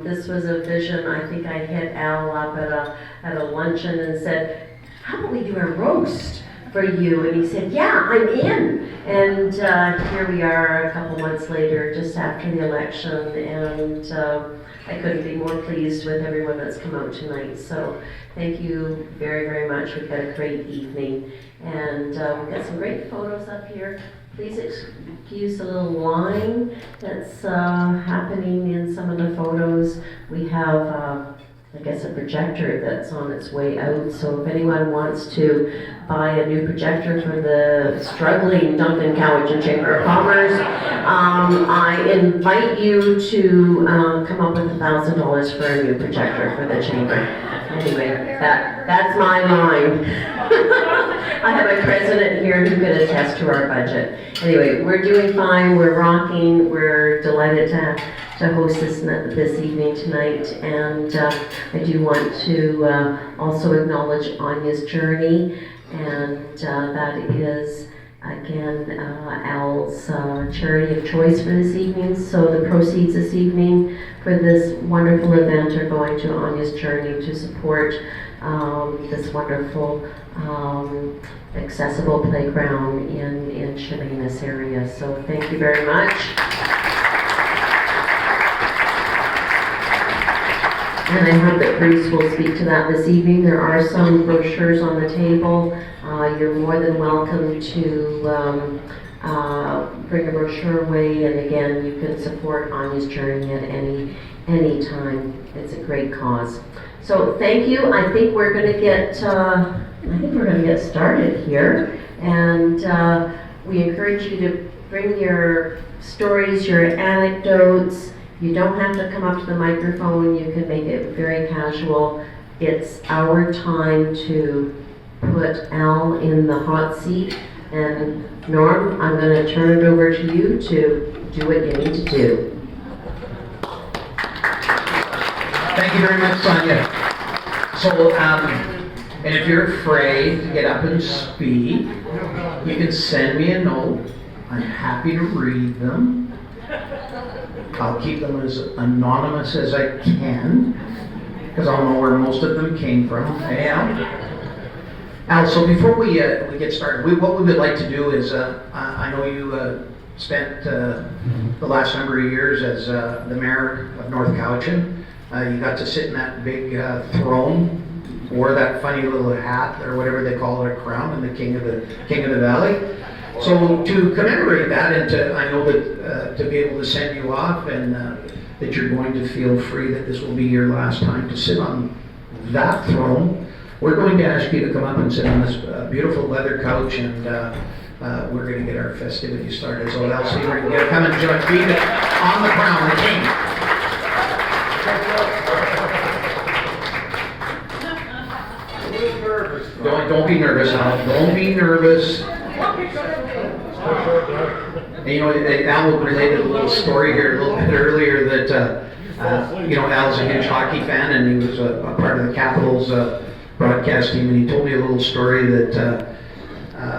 This was a vision. I think I hit Al up at a luncheon and said, how about we do a roast for you? And he said, yeah, I'm in. And here we are a couple months later, just after the election, and I couldn't be more pleased with everyone that's come out tonight. So thank you very, very much. We've got a great evening, and we've got some great photos up here. Please excuse a little line that's happening in some of the photos. We have, I guess, a projector that's on its way out. So if anyone wants to buy a new projector for the struggling Duncan Cowichan Chamber of Commerce, I invite you to come up with $1,000 for a new projector for the chamber. Anyway, that's my line. I have a president here who could attest to our budget. Anyway, we're doing fine, we're rocking, we're delighted to host this evening tonight, and I do want to also acknowledge Anya's journey, and that is again Al's charity of choice for this evening. So the proceeds this evening for this wonderful event are going to Anya's journey to support this wonderful accessible playground in Chemainus area. So thank you very much. And I hope that Bruce will speak to that this evening. There are some brochures on the table. You're more than welcome to bring a brochure away, and again, you can support Anya's journey at any time. It's a great cause. So thank you. I think we're going to get started here, and we encourage you to bring your stories, your anecdotes. You don't have to come up to the microphone. You can make it very casual. It's our time to put Al in the hot seat. And Norm, I'm going to turn it over to you to do what you need to do. Thank you very much, Sonia. So, and if you're afraid to get up and speak, you can send me a note. I'm happy to read them. I'll keep them as anonymous as I can, because I'll know where most of them came from. Hey, Al, so before we get started, what we would like to do is, I know you spent the last number of years as the mayor of North Cowichan. You got to sit in that big throne, wore that funny little hat or whatever they call it, a crown, and the king of the valley. So to commemorate that, and I know that to be able to send you off, and that you're going to feel free, that this will be your last time to sit on that throne, we're going to ask you to come up and sit on this beautiful leather couch, and we're going to get our festivities started. So Al Siebring, come and join me on the crown, the king. Don't be nervous, Al. Don't be nervous. And, you know, Al related a little story here a little bit earlier that, you know, Al's a huge hockey fan, and he was a part of the Capitals broadcast team, and he told me a little story that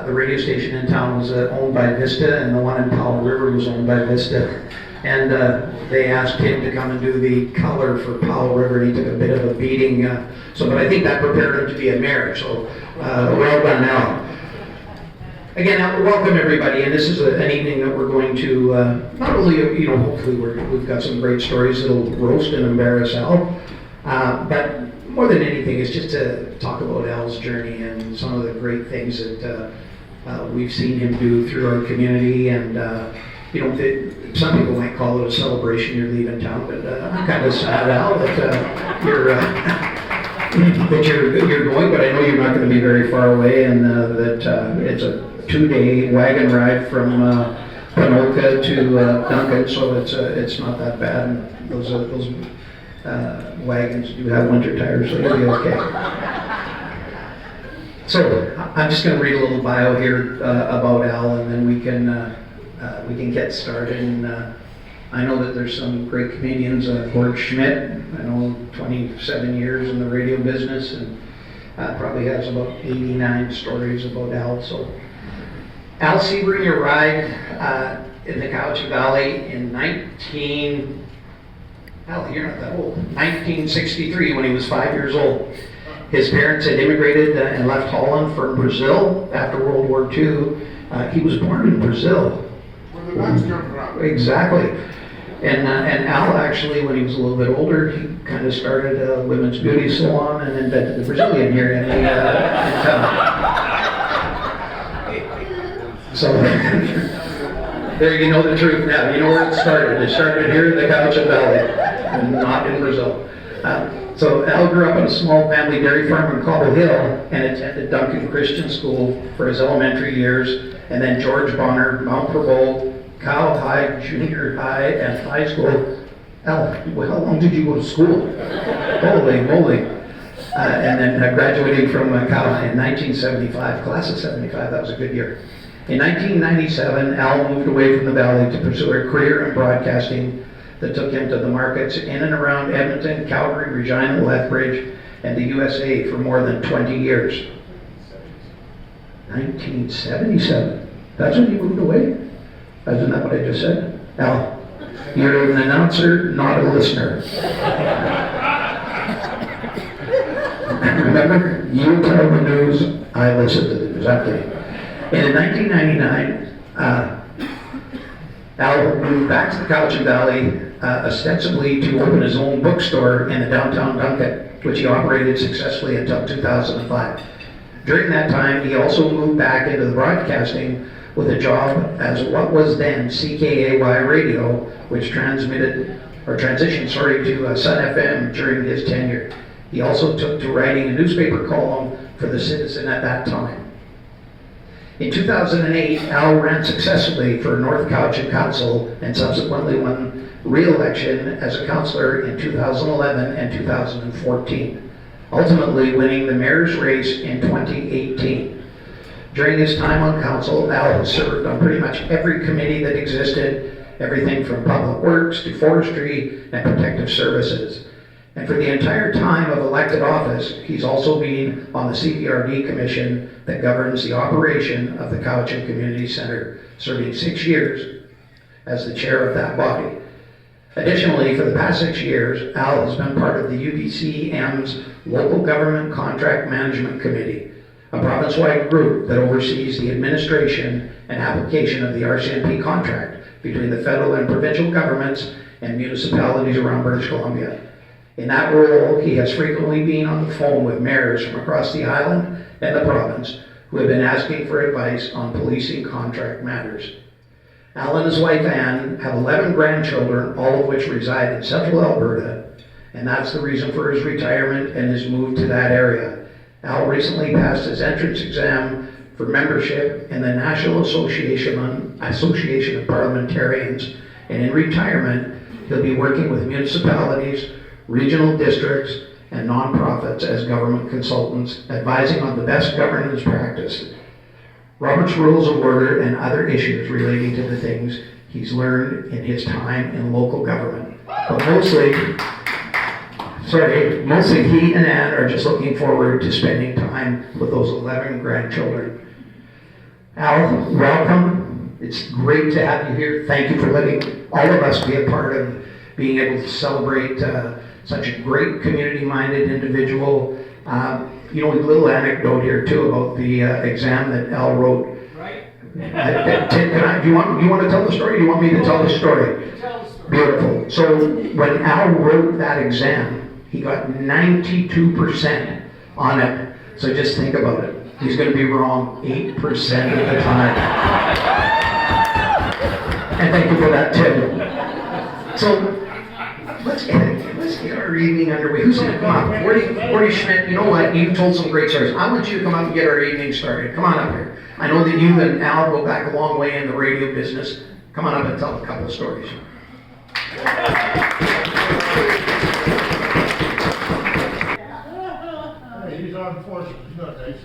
the radio station in town was owned by Vista, and the one in Powell River was owned by Vista. And they asked him to come and do the color for Powell River, and he took a bit of a beating. But I think that prepared him to be a mayor. So well done, Al. Again, welcome everybody, and this is an evening that we're going to not only, you know, hopefully we've got some great stories that'll roast and embarrass Al, but more than anything, it's just to talk about Al's journey and some of the great things that we've seen him do through our community. And you know, some people might call it a celebration you're leaving town, but I'm kind of sad, Al, that you're going. But I know you're not going to be very far away, and that it's a 2-day wagon ride from Panoka to Duncan, so it's not that bad. And those wagons do have winter tires, so you'll be okay. So I'm just going to read a little bio here about Al, and then we can get started. And I know that there's some great comedians. Gord Schmidt, I know 27 years in the radio business, and probably has about 89 stories about Al. So Al Siebring arrived in the Cowichan Valley in Al, you're not that old. 1963, when he was 5 years old. His parents had immigrated and left Holland for Brazil after World War II. He was born in Brazil. Where the nuts come from. Exactly. And Al actually, when he was a little bit older, he kind of started a women's beauty salon and invented the Brazilian here in town. So there you know the truth now. You know where it started. It started here in the Cowichan Valley and not in Brazil. So Al grew up on a small family dairy farm in Cobble Hill and attended Duncan Christian School for his elementary years, and then George Bonner, Mount Provo, Cow High, Junior High, and high school. Al, how long did you go to school? Holy moly. And then graduating from Cow High in 1975, class of 75, that was a good year. In 1997, Al moved away from the Valley to pursue a career in broadcasting that took him to the markets in and around Edmonton, Calgary, Regina, Lethbridge, and the USA for more than 20 years. 1977. That's when you moved away? Isn't that what I just said? Al, you're an announcer, not a listener. Remember, you tell the news, I listen to the news. I'm kidding. And in 1999, Al moved back to the Cowichan Valley, ostensibly to open his own bookstore in the downtown Duncan, which he operated successfully until 2005. During that time, he also moved back into the broadcasting with a job as what was then CKAY Radio, which transitioned to Sun FM during his tenure. He also took to writing a newspaper column for The Citizen at that time. In 2008, Al ran successfully for North Cowichan Council and subsequently won re-election as a councillor in 2011 and 2014, ultimately winning the mayor's race in 2018. During his time on council, Al has served on pretty much every committee that existed, everything from public works to forestry and protective services. And for the entire time of elected office, he's also been on the CPRD commission that governs the operation of the Cowichan Community Center, serving 6 years as the chair of that body. Additionally, for the past 6 years, Al has been part of the UBCM's Local Government Contract Management Committee, a province-wide group that oversees the administration and application of the RCMP contract between the federal and provincial governments and municipalities around British Columbia. In that role, he has frequently been on the phone with mayors from across the island and the province who have been asking for advice on policing contract matters. Al and his wife Anne have 11 grandchildren, all of which reside in central Alberta, and that's the reason for his retirement and his move to that area. Al recently passed his entrance exam for membership in the National Association of Parliamentarians, and in retirement, he'll be working with municipalities, regional districts, and nonprofits as government consultants, advising on the best governance practices, Robert's Rules of Order, and other issues relating to the things he's learned in his time in local government. But mostly he and Anne are just looking forward to spending time with those 11 grandchildren. Al, welcome. It's great to have you here. Thank you for letting all of us be a part of being able to celebrate such a great community-minded individual. A little anecdote here too about the exam that Al wrote. Right. Do you want to tell the story? Or do you want me to tell the story? Tell the story. Beautiful. So when Al wrote that exam, he got 92% on it. So just think about it. He's going to be wrong 8% of the time. And thank you for that tip. So let's get our evening underway. Who's going to come up? Gordy Schmidt, you know what? You've told some great stories. I want you to come up and get our evening started. Come on up here. I know that you and Al go back a long way in the radio business. Come on up and tell a couple of stories. He's on forces. No, thanks.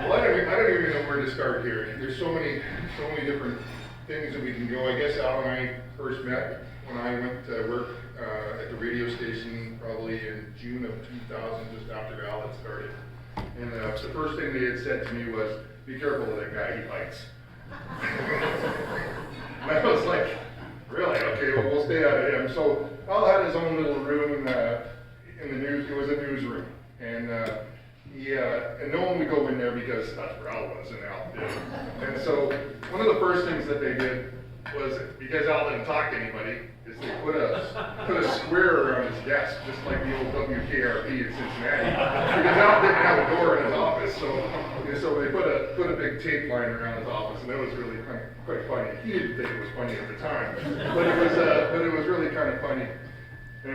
Well, I don't even know where to start here. There's so many different things that we can go. I guess Al and I first met when I went to work at the radio station probably in June of 2000, just after Al had started. And the first thing they had said to me was, "Be careful of that guy, he bites." And I was like, really? Okay, well, we'll stay out of him. So Al had his own little room in the news. It was a newsroom, and and no one would go in there because that's where Al was, and Al did. And so one of the first things that they did was, because Al didn't talk to anybody, is they put a square around his desk, just like the old WKRP in Cincinnati, because Al didn't have a door in his office, so they put a big tape line around his office, and that was really quite funny. He didn't think it was funny at the time, but it was really kind of funny. And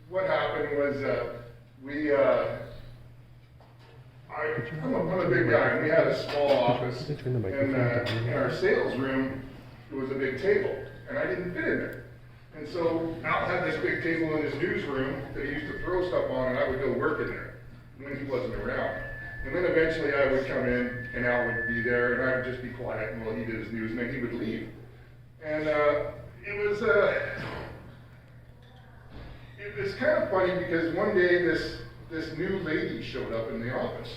what happened was I'm a big guy, and we had a small office, and in our sales room, there was a big table, and I didn't fit in there. And so Al had this big table in his newsroom that he used to throw stuff on, and I would go work in there when he wasn't around. And then eventually I would come in, and Al would be there, and I would just be quiet while he did his news, and then he would leave. And it was kind of funny because one day this new lady showed up in the office,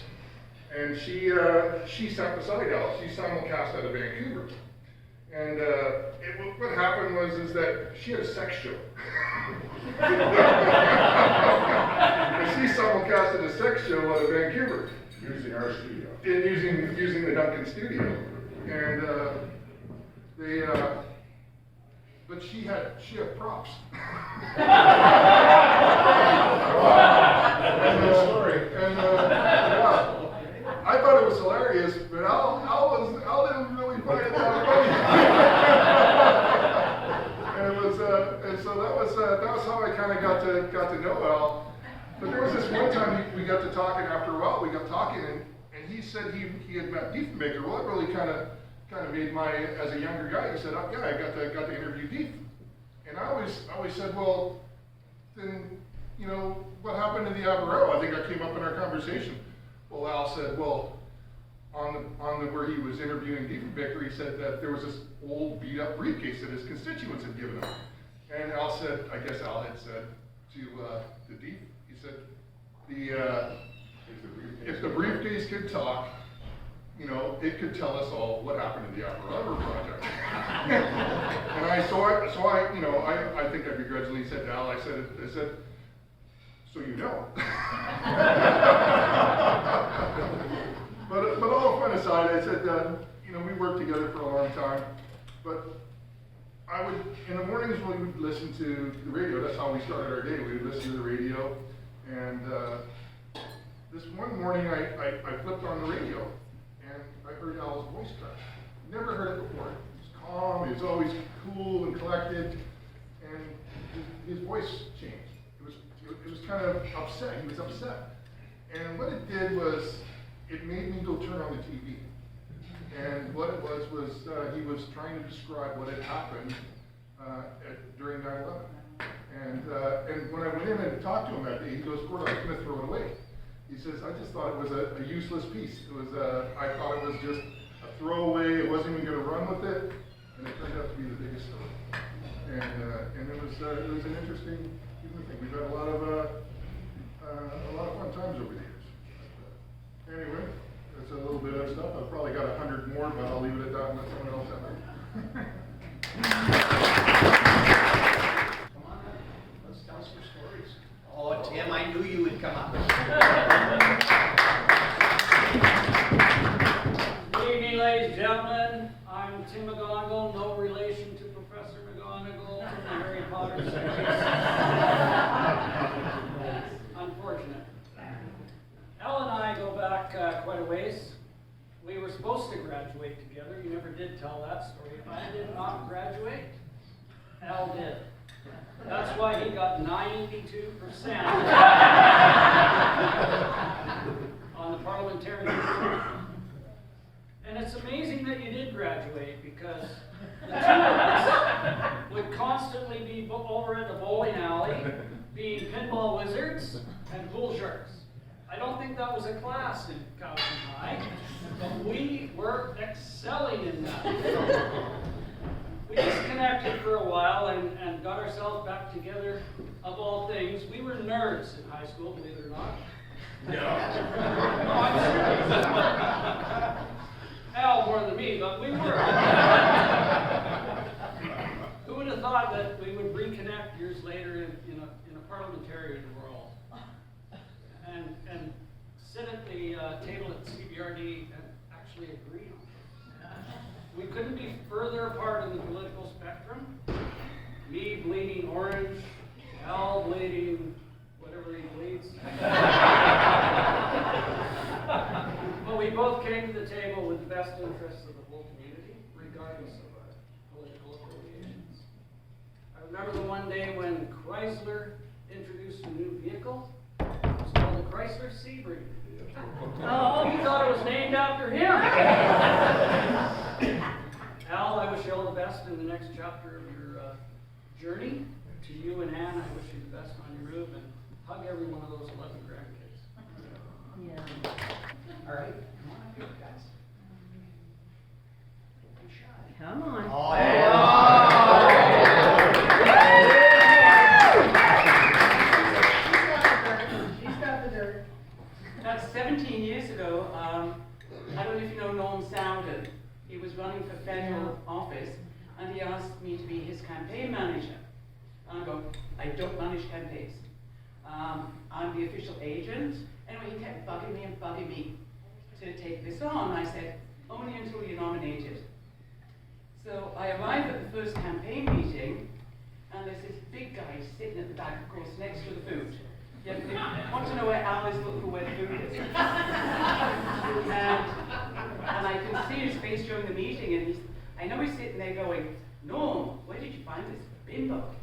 and she sat beside Al. She simulcast out of Vancouver, and what happened was that she had a sex show. And she simulcasted a sex show out of Vancouver, Using our studio. and using the Duncan studio, and but she had props. I thought it was hilarious, but Al didn't really find it that funny. And so that was how I kind of got to know Al. But there was this one time we got to talking. After a while, we got talking, and he said he had met Diefenbaker. Well, it really kind of made as a younger guy, he said, oh, yeah, I got to interview Dief. And I always said, well, then, what happened to the Averell? I think that came up in our conversation. Well, Al said, well, on the where he was interviewing Diefenbaker, he said that there was this old beat up briefcase that his constituents had given him. And Al said, I guess Al had said to Dief, he said, if the briefcase could talk, it could tell us all what happened to the Upper Rubber project. And I think I begrudgingly said to Al, I said, so you know. But all fun aside, I said, we worked together for a long time, but in the mornings when we would listen to the radio, that's how we started our day, we would listen to the radio, and this one morning I flipped on the radio, and I heard Al's voice crack. Never heard it before. He was calm, he was always cool and collected, and his voice changed. It was kind of upset. He was upset. And what it did was, it made me go turn on the TV. And what it was he was trying to describe what had happened during 9/11. And when I went in and talked to him that day, he goes, Gordon, I was going to throw it away. He says, I just thought it was a useless piece. I thought it was just a throwaway. It wasn't even going to run with it. And it turned out to be the biggest story. And it was an interesting thing. We've had a lot of fun times over the years. Anyway, that's a little bit of stuff. I've probably got 100 more, but I'll leave it at that and let someone else have it. Come on up. Let's tell some stories. Oh, Tim, I knew you would come up. Good evening, ladies and gentlemen. I'm Tim McGonigal, no relation to Professor McGonigal from the Harry Potter series. Unfortunate. Al and I go back quite a ways. We were supposed to graduate together. You never did tell that story. I did not graduate. Al did. That's why he got 92% on the parliamentarian exam. And it's amazing that you did graduate, because the two of us would constantly be over at the bowling alley being pinball wizards and pool sharks. I don't think that was a class in Cowden High, but we were excelling in that. We disconnected for a while and got ourselves back together. Of all things, we were nerds in high school, believe it or not. No. No, I'm serious. Al more than me, but we were. Who would have thought that we would reconnect years later in a parliamentarian role and sit at the table at CBRD and actually agree on it. We couldn't be further apart in the political spectrum. Me bleeding orange, Al bleeding whatever he bleeds. But we both came to the table with the best interests of the whole community, regardless of our political affiliations. I remember the one day when Chrysler introduced a new vehicle. It was called the Chrysler Siebring. Oh, he thought it was named after him. Al, I wish you all the best in the next chapter of your journey. To you and Anne, I wish you the best on your move, and hug every one of those 11 grandkids. Yeah. All right, come on up here, guys. Don't be shy. Come on. Oh, yeah. She's got the dirt. That's 17 years ago. I don't know if you know Norm Sounded. He was running for federal office, and he asked me to be his campaign manager. And I go, I don't manage campaigns. I'm the official agent. Anyway, he kept bugging me to take this on. I said, only until you're nominated. So I arrived at the first campaign meeting, and there's this big guy sitting at the back, of course, next to the food. You want to know where Al is, look for where the food is. And I can see his face during the meeting, and I know he's sitting there going, Norm, where did you find this bimbo?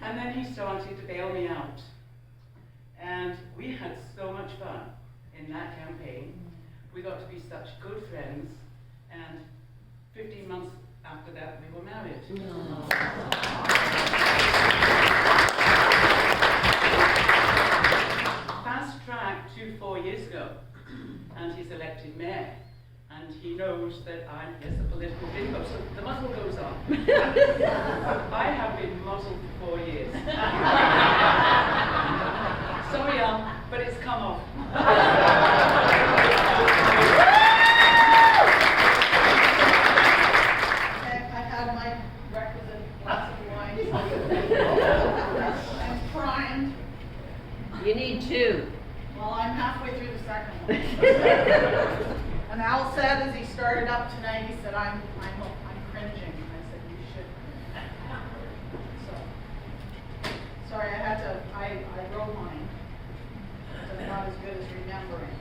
And then he started to bail me out. And we had so much fun in that campaign. We got to be such good friends, and 15 months after that, we were married. Fast track to 4 years ago, and he's elected mayor. And he knows that I'm just a political bimbo, so the muzzle goes on. I have been muzzled for 4 years. Sorry, Al, but it's come off. I had my requisite glass of wine. I'm primed. You need two. Well, I'm halfway through the second one. And Al said as he started up tonight, he said, I'm cringing. And I said, you should. So, sorry, I wrote mine. So it's not as good as remembering.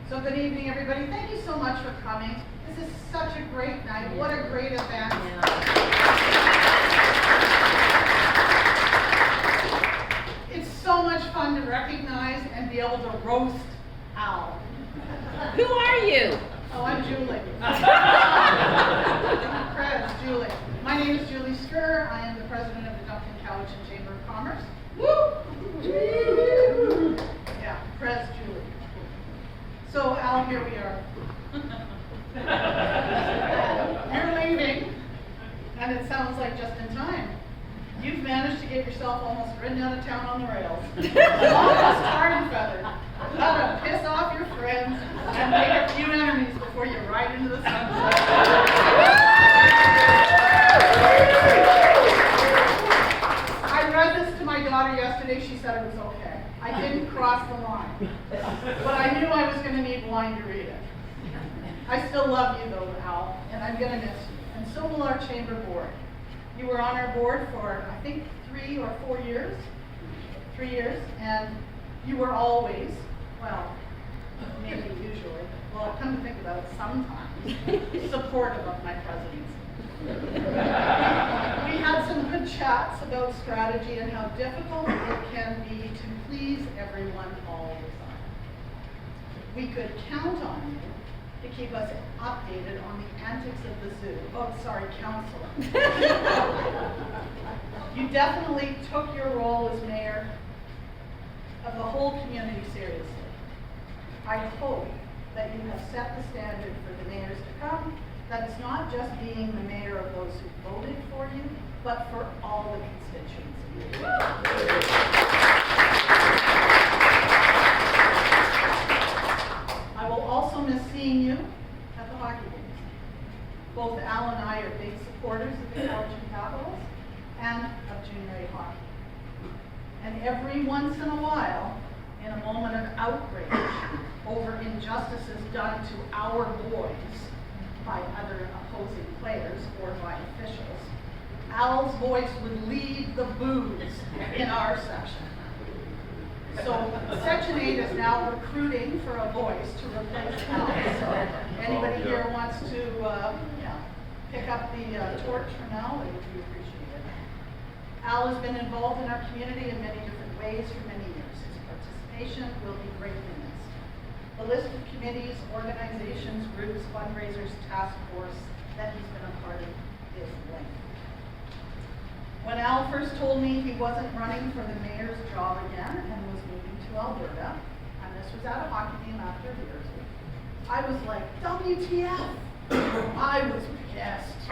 So good evening, everybody. Thank you so much for coming. This is such a great night. What a great event. It's so much fun to recognize and be able to roast Al. Who are you? Oh, I'm Julie. Prez, Julie. My name is Julie Skur. I am the president of the Duncan Cowichan Chamber of Commerce. Woo! Yeah, Prez, Julie. So, Al, here we are. You're leaving, and it sounds like just in time. You've managed to get yourself almost ridden out of town on the rails. Almost tarred and feathered. How to piss off your friends and make a few enemies before you ride into the sunset. I read this to my daughter yesterday. She said it was okay. I didn't cross the line. But I knew I was going to need wine to read it. I still love you though, Al, and I'm going to miss you. And so will our chamber board. You were on our board for, I think, 3 or 4 years. 3 years, and you were always, well, maybe usually, well, come to think about it, sometimes, supportive of my presidency. We had some good chats about strategy and how difficult it can be to please everyone all the time. We could count on you to keep us updated on the antics of the zoo. Oh, sorry, council. You definitely took your role as mayor of the whole community seriously. I hope that you have set the standard for the mayors to come, that it's not just being the mayor of those who voted for you, but for all the constituencies. Al and I are big supporters of the Calgary Capitals and of junior A hockey. And every once in a while, in a moment of outrage over injustices done to our boys by other opposing players or by officials, Al's voice would lead the boos in our section. So Section 8 is now recruiting for a voice to replace Al. So anybody here wants to pick up the torch from Al, it would be appreciated. Al has been involved in our community in many different ways for many years. His participation will be greatly missed. The list of committees, organizations, groups, fundraisers, task force that he's been a part of is lengthy. When Al first told me he wasn't running for the mayor's job again and was moving to Alberta, and this was at a hockey game after years, I was like, WTF? I was pissed.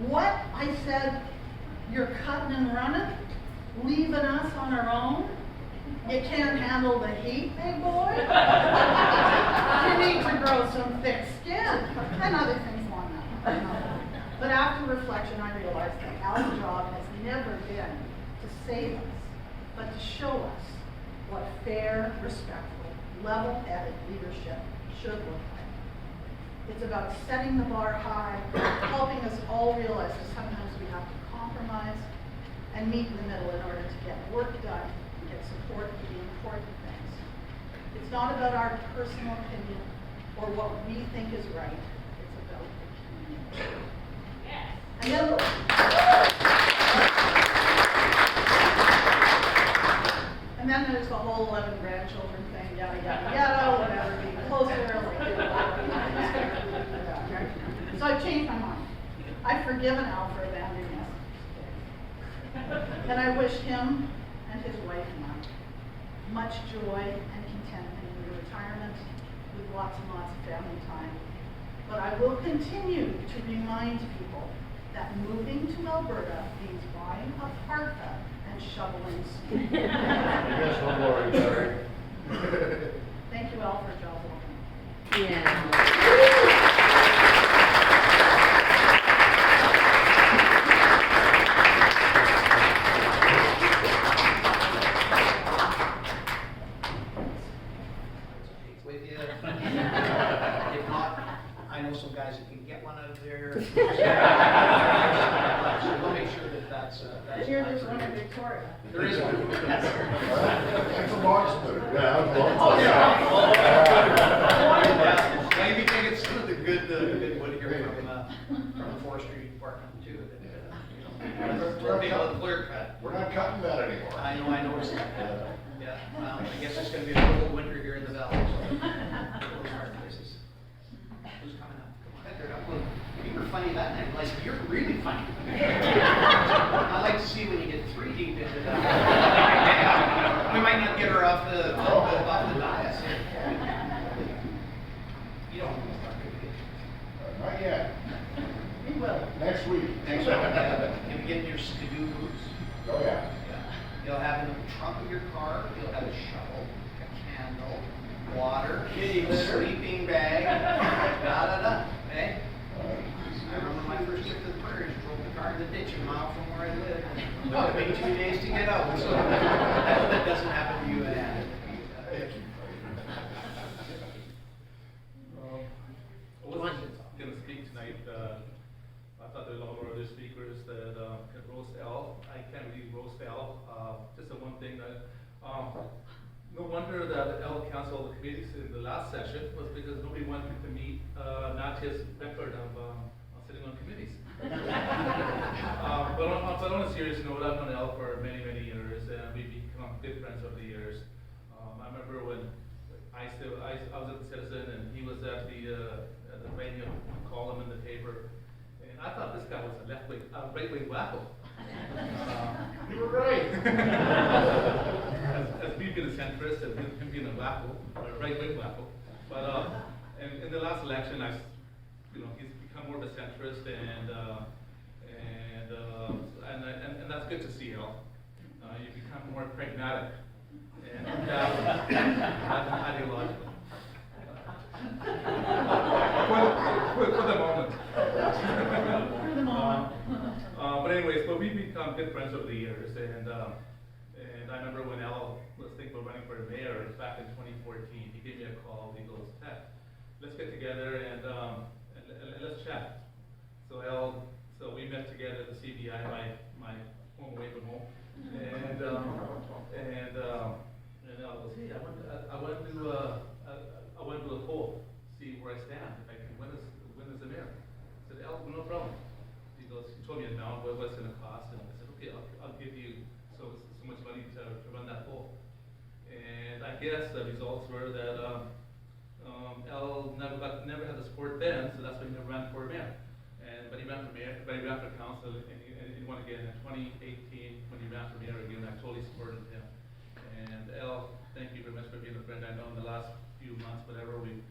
What? I said, you're cutting and running? Leaving us on our own? You can't handle the heat, big boy? You need to grow some thick skin, and other things along that. But after reflection, I realized that Al's job has never been to save us, but to show us what fair, respectful, level-headed leadership should look like. It's about setting the bar high, helping us all realize that sometimes we have to compromise and meet in the middle in order to get work done and get support for the important things. It's not about our personal opinion or what we think is right. It's about the community. And then there's the whole 11 grandchildren thing, yada, yada, yada, whatever, being closer, like, so I've changed my mind. I've forgiven Al for abandoning us. And I wish him and his wife much joy and contentment in their retirement with lots and lots of family time. But I will continue to remind people that moving to Alberta means buying a parka and shoveling snow. Yes, one more, sorry. Thank you all for a job well done. Yeah. With you. If not, I know some guys that can get one out of there. So we'll make sure that that's. Here, there's one in Victoria. There is one. That's a monster. Yeah, Oh, yeah. Maybe think it's some of the good wood here from the forestry department too. That, big old clear cut. We're not cutting that anymore. I noticed that. Yeah, well, I guess it's gonna be a cold winter here in the valley, so. Those hard places. Who's coming up? Come on. You were funny that night, like, you're really funny. I like to see when you get 3 deep into that. We might not get her off the dais. You don't. Not yet. We will. Next week. Next one, you'll be getting your skidoo boots. Oh, yeah. You'll have in the trunk of your car, you'll have a shovel, a candle, water, a sleeping bag, da-da-da, okay? I remember my first trip to the prairies, drove the car in the ditch a mile from where I live. It took me 2 days to get out, so I hope that doesn't happen to you, Ann. I wasn't going to speak tonight. I thought there were a lot of other speakers that could roast Al. I can't really roast Al. Just the one thing that, no wonder that Al canceled the committees in the last session was because nobody wanted to meet not his record of sitting on committees. But on a serious note, I've known Al for many, many years, and we've become good friends over the years. I remember when I was at the Citizen, and he was at the radio column in the paper, and I thought this guy was a right-wing wacko. You were right. as me being a centrist, and him being a wacko, or a right-wing wacko. But in the last election, he's become more of a centrist, and that's good to see, Al. You become more pragmatic and ideological. For the moment. for mayor back in 2014. He gave me a call. He goes, "Ted, let's get together and let's chat." So we met together at the CBI, my home away from home, and I was, "Hey, I want to do a poll, see where I stand. If I can win as the mayor." I said, "Al, no problem." He told me an amount, what's it going to cost, and I said, "Okay, I'll give you so much money to run that poll." And I guess the results were that Al never had the support then, so that's why he never ran for mayor. But he ran for mayor, but he ran for council, and he won again in 2018 when he ran for mayor again. I totally supported him. And Al, thank you very much for being a friend. I know in the last few months, whatever, we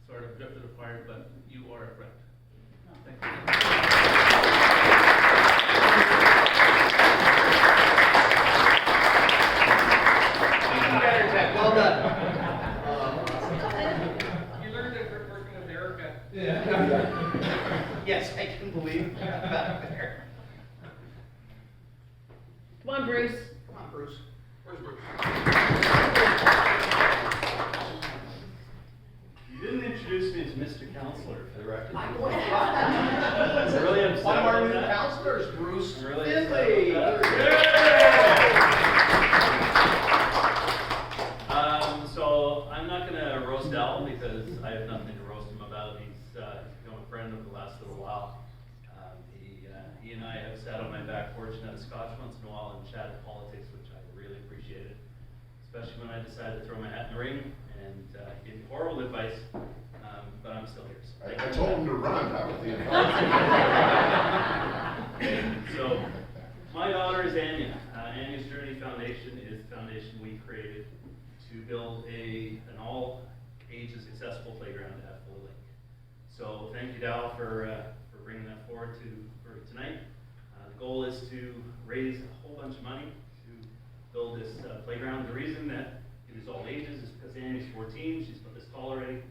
sort of drifted apart, but you are a friend. Thank you. Well done. You learned it from working with Erica. Yes, I can believe that there. Come on, Bruce. Come on, Bruce. Where's Bruce? You didn't introduce me as Mr. Counselor for the record. I was really upset One of our about new that. counselors, Bruce I'm really Finley. upset about So I'm not going to roast Al because I have nothing to roast him about. He's become a friend over the last little while. He and I have sat on my back porch and had a scotch once in a while and chatted politics, which I really appreciated, especially when I decided to throw my hat in the ring, and he gave me horrible advice, but I'm still here. So I told him to run, that was the advice. So, my daughter is Anya. Anya's Journey Foundation is the foundation we created to build an all-ages accessible playground at Fuller Lake. So, thank you, Dal, for bringing that forward for tonight. The goal is to raise a whole bunch of money to build this playground. The reason that it is all ages is because Anya's 14. She's about this tall already.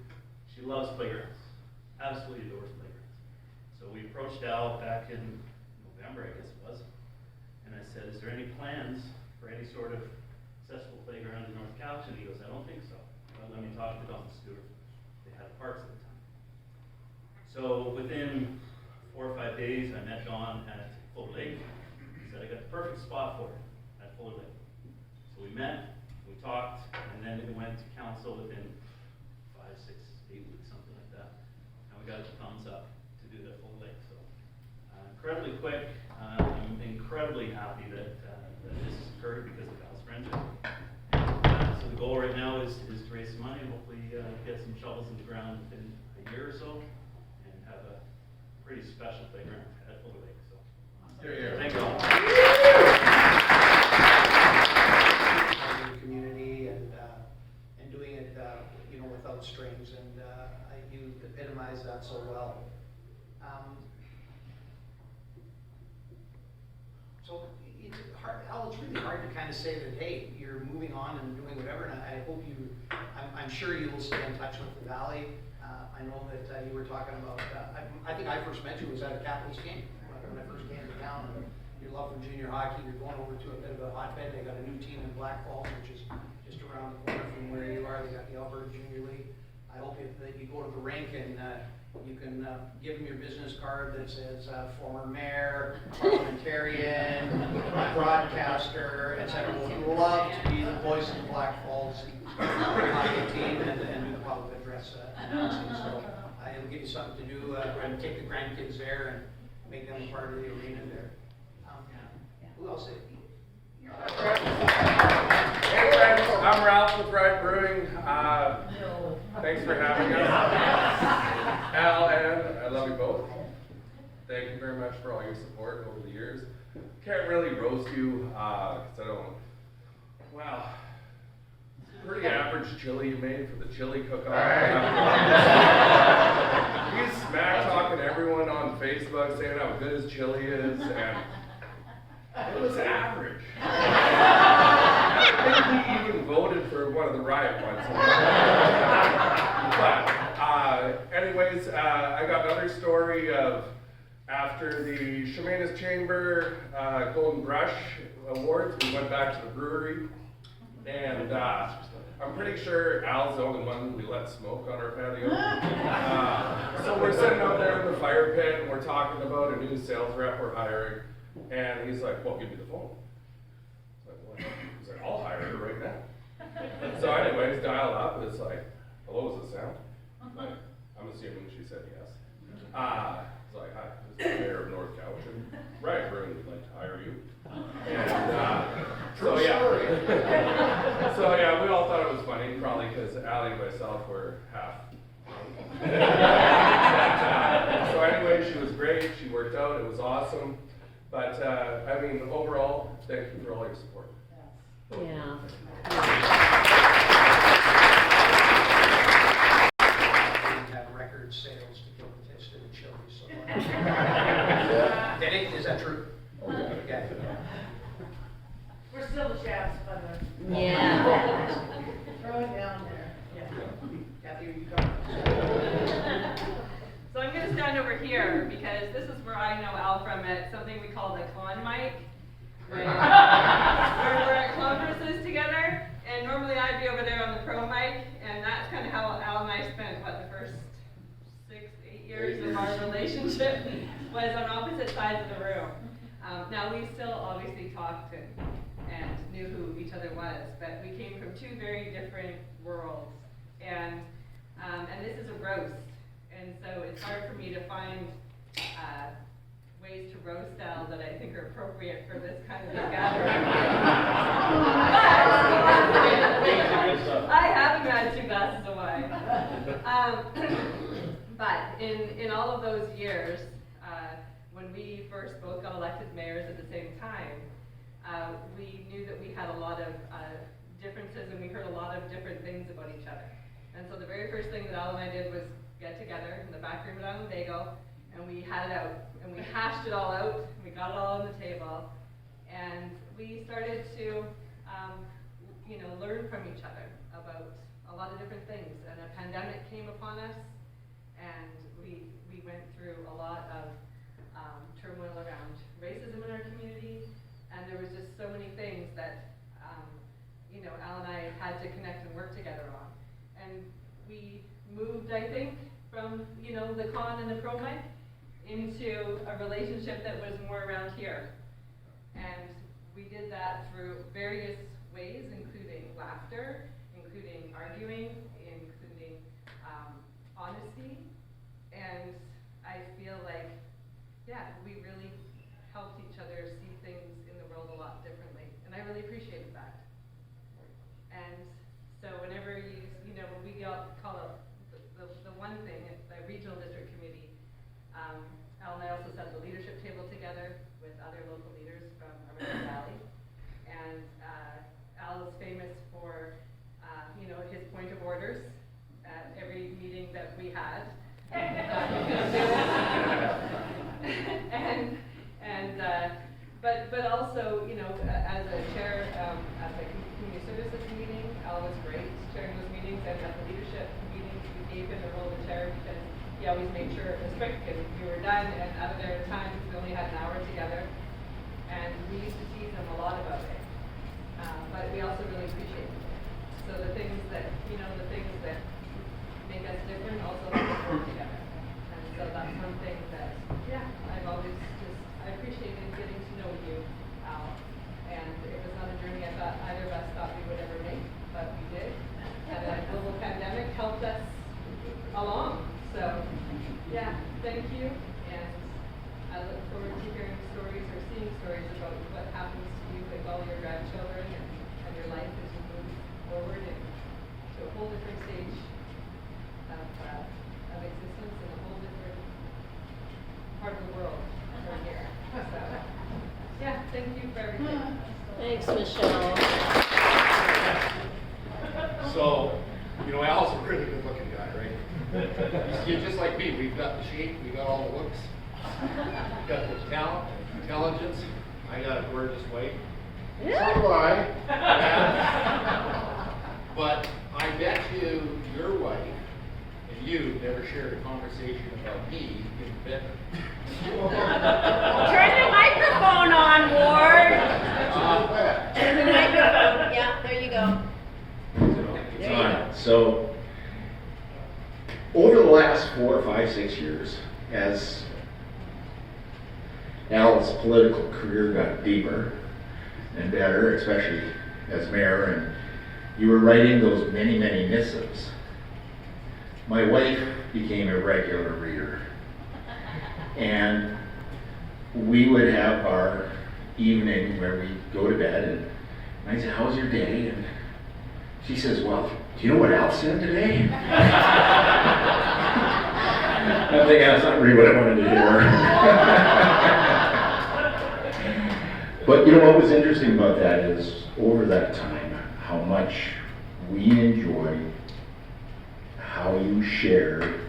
She loves playgrounds. Absolutely adores playgrounds. So we approached Al back in November, I guess it was, and I said, "Is there any plans for any sort of accessible playground in North Couch?" And he goes, "I don't think so. Well, let me talk to Don Stewart." They had parks at the time. So within 4 or 5 days, I met Don at Fuller Lake. He said, "I got the perfect spot for it at Fuller Lake." So we met, we talked, and then it went to council within 5, 6, 8 weeks, something like that. And we got the thumbs up to do the Fuller Lake. So incredibly quick. I'm incredibly happy that this has occurred because of Al's friendship. So the goal right now is to raise some money, hopefully get some shovels in the ground within a year or so, and have a pretty special playground at Fuller Lake. So thank you all. The community and doing it, without strings, and you epitomize that so well. So it's hard, Al, it's really hard to kind of say that, hey, you're moving on and doing whatever, and I hope I'm sure you will stay in touch with the Valley. I know that you were talking about, I think I first met you was at a Capitals game when I first came to town, and your love for junior hockey, you're going over to a bit of a hotbed. They got a new team in Black Falls, which is just around the corner from where you are. They got the Alberta Junior League. I hope that you go to the rink and you can give them your business card that says former mayor, parliamentarian, broadcaster, etc. Would love to be the voice of the Black Falls hockey team and do the public address announcing. So it'll give you something to do and take the grandkids there and make them a part of the arena there. Who else? Hey friends, I'm Ralph with Ride Brewing. Thanks for having us. Al and I love you both. Thank you very much for all your support over the years. Can't really roast you because I don't. Wow, pretty average chili you made for the chili cook-off. He's smack talking everyone on Facebook saying how good his chili is, and it was average. I think he even voted for one of the riot ones. But, anyways, I got another story of after the Chemainus Chamber Golden Brush Awards, we went back to the brewery And I'm pretty sure Al's the only one we let smoke on our patio. So we're sitting out there in the fire pit and we're talking about a new sales rep we're hiring. And he's like, well, give me the phone. He's like, I'll hire her right now. So anyways, dial up. It's like, hello, is this Sam? Like, I'm assuming she said yes. It's like, hi, this is the mayor of North Couch, and Ryan Brewing would like to hire you. And so yeah, so yeah, we all thought it was funny, probably because Allie and myself were half. So anyway, she was great. She worked out. It was awesome. But I mean, overall, thank you for all your support. Yeah. We have record sales to kill the taste of the chili, so. Did it? Is that true? Okay. We're still the shafts, by the way. Yeah. Throw it down there. Yeah. Kathy, you go. So I'm gonna stand over here because this is where I know Al from at something we call the con mic. Where we're at conferences together, and normally I'd be over there on the pro mic, and that's kind of how Al and I spent, the first 6-8 years of our relationship was on opposite sides of the room. Now we still obviously talked and knew who each other was, but we came from two very different worlds, and this is a roast, and so it's hard for me to find ways to roast Al that I think are appropriate for this kind of a gathering. I haven't had 2 glasses of wine. But in all of those years, when we first both got elected mayors at the same time, we knew that we had a lot of differences and we heard a lot of different things about each other. And so the very first thing that Al and I did was get together in the back room at Onondaga, and we had it out, and we hashed it all out, and we got it all on the table, and we started to, learn from each other about a lot of different things. And a pandemic came upon us, and we went through a lot of turmoil around racism in our community, and there was just so many things that, Al and I had to connect and work together on. And we moved, I think, from, the con and the pro mic into a relationship that was more around here. And we did that through various ways, including laughter, including arguing, including honesty. And I feel like, we really helped each other see things in the world a lot differently. And I really appreciated that. And so whenever when we call it the one thing at the regional district committee, Al and I also set the leadership table together with other local leaders from around the valley. And Al is famous for, his point of orders at every meeting that we had. But also, as a chair at the community services meeting, Al was great chairing those meetings, and at the leadership meetings, we gave him the role of the chair because he always made sure it was quick and we were done and out of there in time because we only had an hour together. And we used to tease him a lot about it, but we also really appreciated it. So the things that make us different also help us work together. And so that's one thing that, I've always I appreciated getting to know you, Al. And it was not a journey I thought either of us thought we would ever make, but we did. And a global pandemic helped us along. So, thank you. And I look forward to hearing stories or seeing stories about what happens to you with all your grandchildren and your life as you move forward and to a whole different stage of existence in a whole different part of the world from here. So, thank you for everything. Thanks, Michelle. So, Al's a really good looking guy, right? He's just like me. We've got the shape, we got all the looks, we've got the talent, intelligence. I got a gorgeous wife. So do I. But I bet you your wife and you never shared a conversation about me in bed. Turn your microphone on, Ward. Turn the microphone. Yeah, there you go. So, over the last 4, 5, 6 years, as Al's political career got deeper and better, especially as mayor, and you were writing those many, many missives, my wife became a regular reader. And we would have our evening where we go to bed, and I said, "How was your day?" And she says, "Well, do you know what Al said today?" I'm thinking that's not really what I wanted to hear. But you know what was interesting about that is, over that time, how much we enjoyed how you shared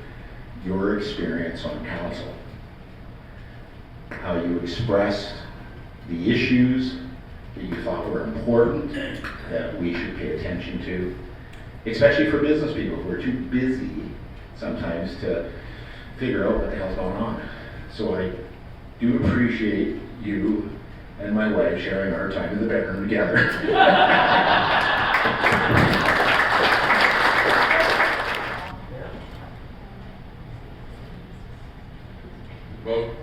your experience on council. How you expressed the issues that you thought were important, that we should pay attention to, especially for business people who are too busy sometimes to figure out what the hell's going on. So I do appreciate you and my wife sharing our time in the bedroom together. Both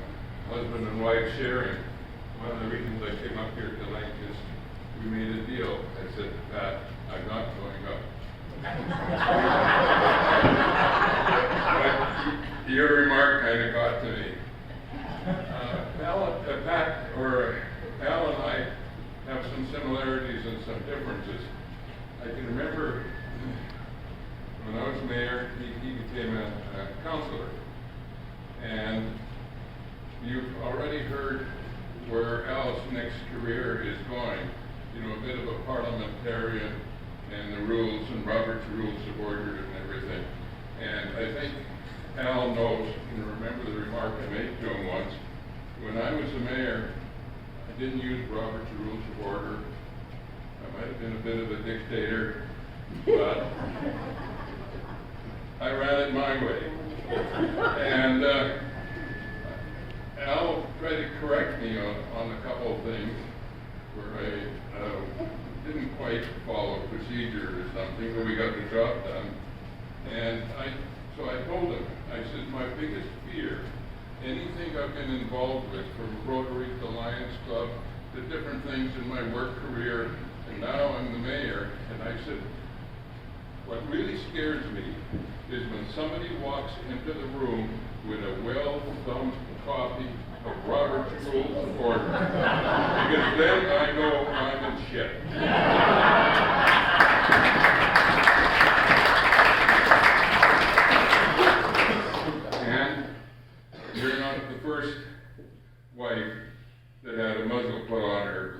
husband and wife sharing. One of the reasons I came up here tonight is we made a deal. I said, "Pat, I'm not going up." But your remark kind of got to me. Al and I have some similarities and some differences. I can remember when I was mayor, he became a councilor. And you've already heard where Al's next career is going. You know, a bit of a parliamentarian and the rules and Robert's Rules of Order and everything. And I think Al knows, and remember the remark I made to him once, when I was the mayor, I didn't use Robert's Rules of Order. I might have been a bit of a dictator, but I ran it my way. And Al tried to correct me on a couple of things where I didn't quite follow procedure or something, but we got the job done. And so I told him, I said, my biggest fear, anything I've been involved with, from Rotary to Lions Club to different things in my work career, and now I'm the mayor, and I said, what really scares me is when somebody walks into the room with a well-thumbed copy of Robert's Rules of Order. Because then I know I'm in shit. And you're not the first wife that had a muzzle put on her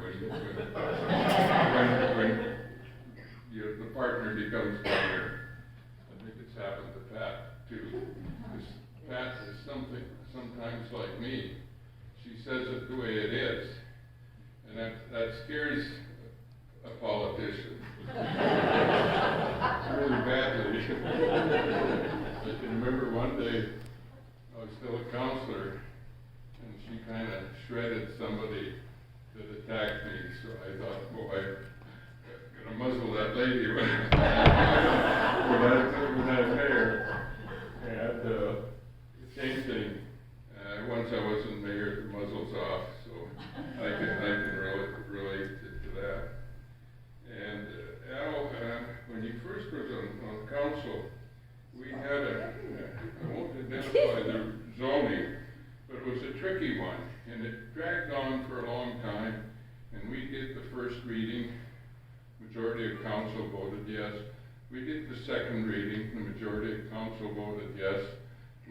when the partner becomes mayor. I think it's happened to Pat too. Because Pat is sometimes like me. She says it the way it is. And that scares a politician. Really badly. I can remember one day I was still a counselor, and she kind of shredded somebody that attacked me. So I thought, well, I'm gonna muzzle that lady when I'm mayor. And same thing. Once I wasn't mayor, the muzzle's off, so I can relate to that. And Al, when he first was on council, we had I won't identify the zoning, but it was a tricky one, and it dragged on for a long time, and we did the first reading, majority of council voted yes. We did the second reading, the majority of council voted yes.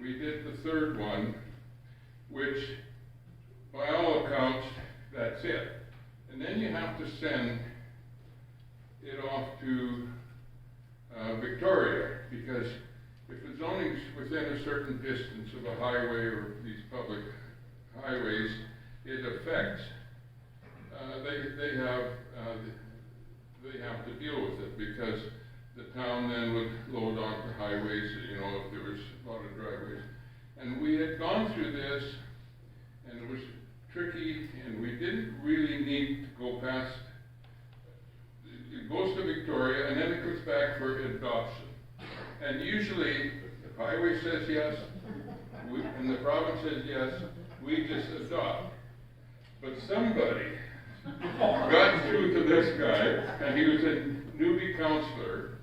We did the third one, which by all accounts, that's it. And then you have to send it off to Victoria, because if the zoning's within a certain distance of a highway or these public highways, it affects, they have to deal with it, because the town then would load onto highways, you know, if there was a lot of driveways. And we had gone through this, and it was tricky, and we didn't really need to go past, it goes to Victoria, and then it goes back for adoption. And usually, the highway says yes, and the province says yes, we just adopt. But somebody got through to this guy, and he was a newbie counselor,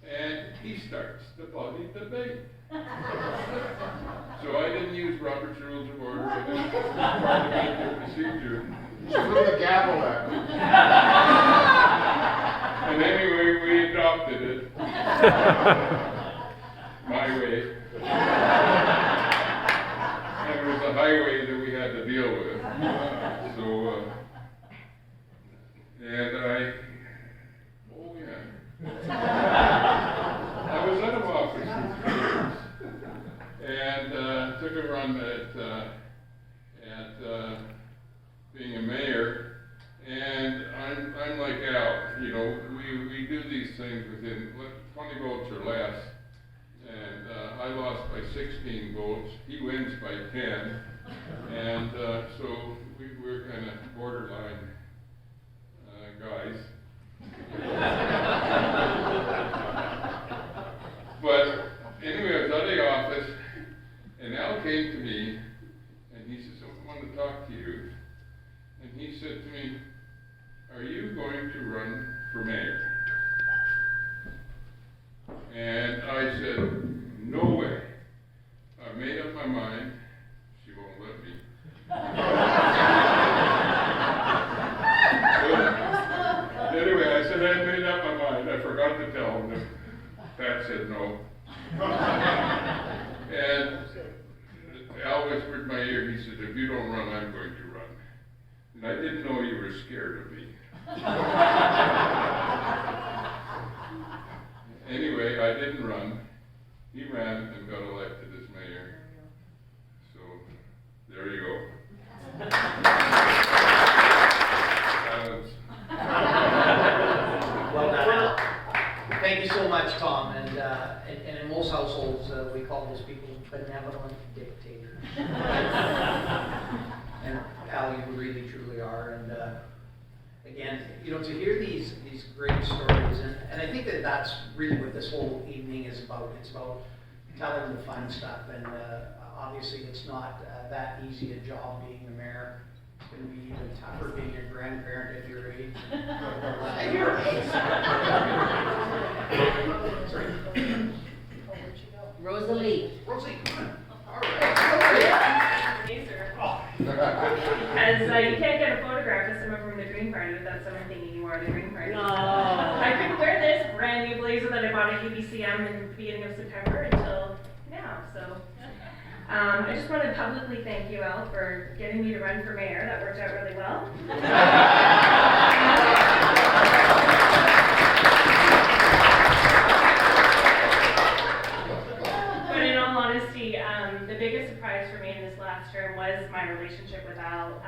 and he starts the bloody debate. So I didn't use Robert's Rules of Order, I didn't parliamentary procedure. Threw the gavel at me. And anyway, we adopted it. My way. And it was the highway that we had to deal with. Oh yeah. I was out of office for 3 years. And took a run at being a mayor. And I'm like Al, you know, we do these things within 20 votes or less. And I lost by 16 votes. He wins by 10. And so we're kind of borderline guys. But anyway, I was out of the office, and Al came to me, and he says, I want to talk to you. And he said to me, are you going to run for mayor? And I said, no way. I've made up my mind. She won't let me. Anyway, I said I made up my mind. I forgot to tell him that Pat said no. And Al whispered in my ear, he said, if you don't run, I'm going to run. And I didn't know you were scared of me. Anyway, I didn't run. He ran and got elected as mayor. So, there you go. Silence. Well done, Al. Thank you so much, Tom. And in most households, we call those people benevolent dictators. And Al, you really, truly are. And again, you know, to hear these great stories, and I think that that's really what this whole evening is about. It's about telling the fun stuff. And obviously, it's not that easy a job being the mayor. It's going to be even tougher being a grandparent at your age. At your age. Sorry. Rosalie. Rosie, come on. All right. Because you can't get a photograph of someone from the Green Party without someone thinking you are the Green Party. No. I couldn't wear this brand new blazer that I bought at UBCM in the beginning of September until now. So I just want to publicly thank you, Al, for getting me to run for mayor. That worked out really well. But in all honesty, the biggest surprise for me in this last term was my relationship with Al.